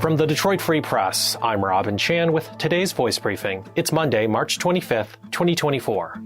From the Detroit Free Press, I'm Robin Chan with today's voice briefing. It's Monday, March 25th, 2024.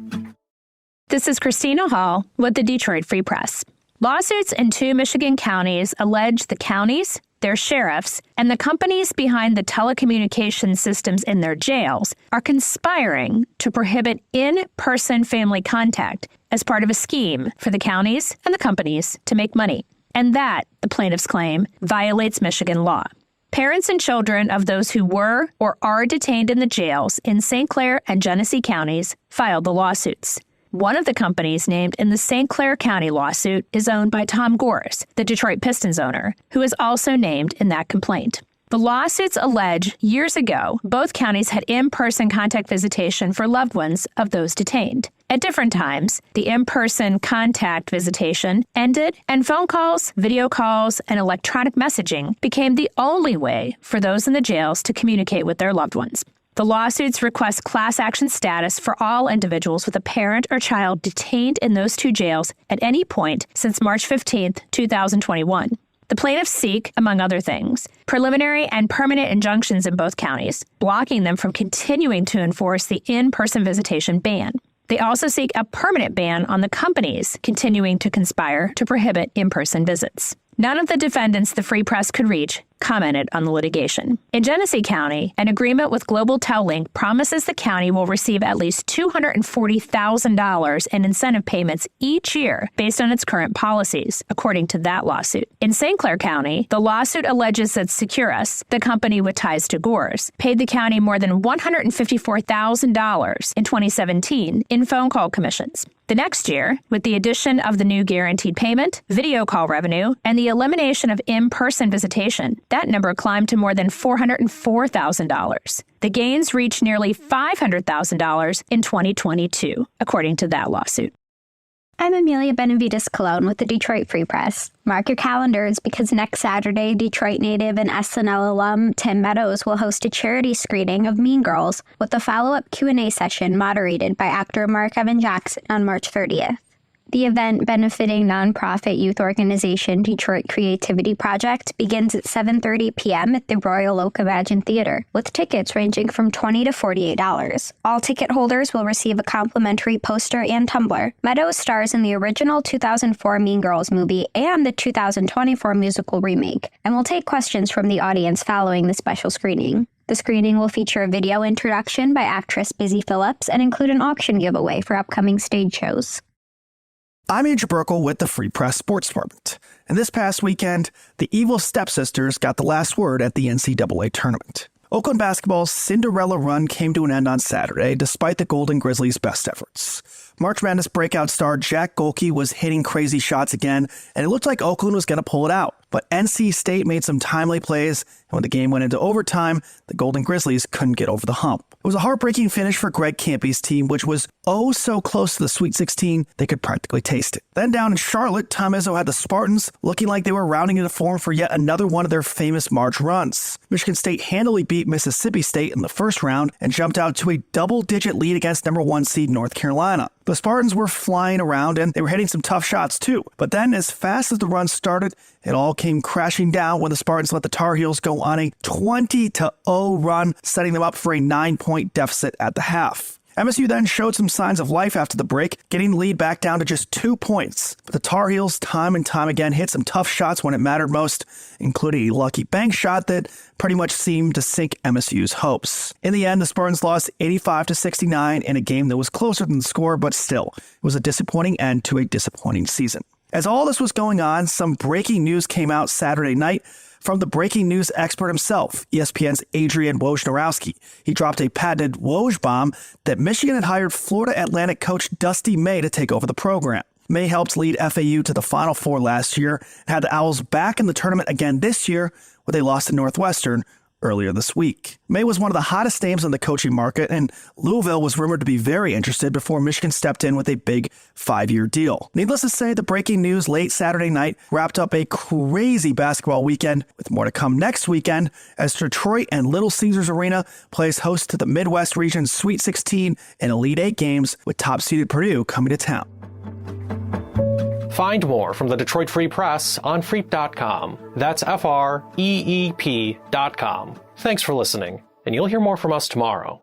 This is Christina Hall with the Detroit Free Press. Lawsuits in 2 Michigan counties allege the counties, their sheriffs, and the companies behind the telecommunications systems in their jails are conspiring to prohibit in-person family contact as part of a scheme for the counties and the companies to make money. And that, the plaintiffs claim, violates Michigan law. Parents and children of those who were or are detained in the jails in St. Clair and Genesee counties filed the lawsuits. One of the companies named in the St. Clair County lawsuit is owned by Tom Gores, the Detroit Pistons owner, who is also named in that complaint. The lawsuits allege years ago both counties had in-person contact visitation for loved ones of those detained. At different times, the in-person contact visitation ended, and phone calls, video calls, and electronic messaging became the only way for those in the jails to communicate with their loved ones. The lawsuits request class action status for all individuals with a parent or child detained in those 2 jails at any point since March 15, 2021. The plaintiffs seek, among other things, preliminary and permanent injunctions in both counties, blocking them from continuing to enforce the in-person visitation ban. They also seek a permanent ban on the companies continuing to conspire to prohibit in-person visits. None of the defendants the Free Press could reach commented on the litigation. In Genesee County, an agreement with Global Tel-Link promises the county will receive at least $240,000 in incentive payments each year based on its current policies, according to that lawsuit. In St. Clair County, the lawsuit alleges that Securus, the company with ties to Gores, paid the county more than $154,000 in 2017 in phone call commissions. The next year, with the addition of the new guaranteed payment, video call revenue, and the elimination of in-person visitation, that number climbed to more than $404,000. The gains reached nearly $500,000 in 2022, according to that lawsuit. I'm Amelia Benavides Colon with the Detroit Free Press. Mark your calendars because next Saturday, Detroit native and SNL alum Tim Meadows will host a charity screening of Mean Girls with a follow-up Q&A session moderated by actor Mark Evan Jackson on March 30th. The event, benefiting nonprofit youth organization Detroit Creativity Project, begins at 7:30 p.m. at the Royal Oak Imagine Theater, with tickets ranging from $20 to $48. All ticket holders will receive a complimentary poster and tumbler. Meadows stars in the original 2004 Mean Girls movie and the 2024 musical remake, and will take questions from the audience following the special screening. The screening will feature a video introduction by actress Busy Phillips and include an auction giveaway for upcoming stage shows. I'm Andrew Burkle with the Free Press Sports Department, and this past weekend, the Evil Stepsisters got the last word at the NCAA tournament. Oakland basketball's Cinderella run came to an end on Saturday, despite the Golden Grizzlies' best efforts. March Madness breakout star Jack Golke was hitting crazy shots again, and it looked like Oakland was going to pull it out. But NC State made some timely plays, and when the game went into overtime, the Golden Grizzlies couldn't get over the hump. It was a heartbreaking finish for Greg Campy's team, which was oh so close to the Sweet 16, they could practically taste it. Then down in Charlotte, Tom Izzo had the Spartans looking like they were rounding into form for yet another one of their famous March runs. Michigan State handily beat Mississippi State in the first round and jumped out to a double-digit lead against number 1 seed North Carolina. The Spartans were flying around and they were hitting some tough shots too. But then as fast as the run started, it all came crashing down when the Spartans let the Tar Heels go on a 20-0 run, setting them up for a 9-point deficit at the half. MSU then showed some signs of life after the break, getting the lead back down to just 2 points. But the Tar Heels time and time again hit some tough shots when it mattered most, including a lucky bank shot that pretty much seemed to sink MSU's hopes. In the end, the Spartans lost 85-69 in a game that was closer than the score, but still, it was a disappointing end to a disappointing season. As all this was going on, some breaking news came out Saturday night from the breaking news expert himself, ESPN's Adrian Wojnarowski. He dropped a patented Woj bomb that Michigan had hired Florida Atlantic coach Dusty May to take over the program. May helped lead FAU to the Final Four last year and had the Owls back in the tournament again this year, where they lost to Northwestern earlier this week. May was one of the hottest names on the coaching market, and Louisville was rumored to be very interested before Michigan stepped in with a big 5-year deal. Needless to say, the breaking news late Saturday night wrapped up a crazy basketball weekend, with more to come next weekend as Detroit and Little Caesars Arena plays host to the Midwest Region's Sweet 16 and Elite 8 games, with top-seeded Purdue coming to town. Find more from the Detroit Free Press on freep.com. That's FREEP.com. Thanks for listening, and you'll hear more from us tomorrow.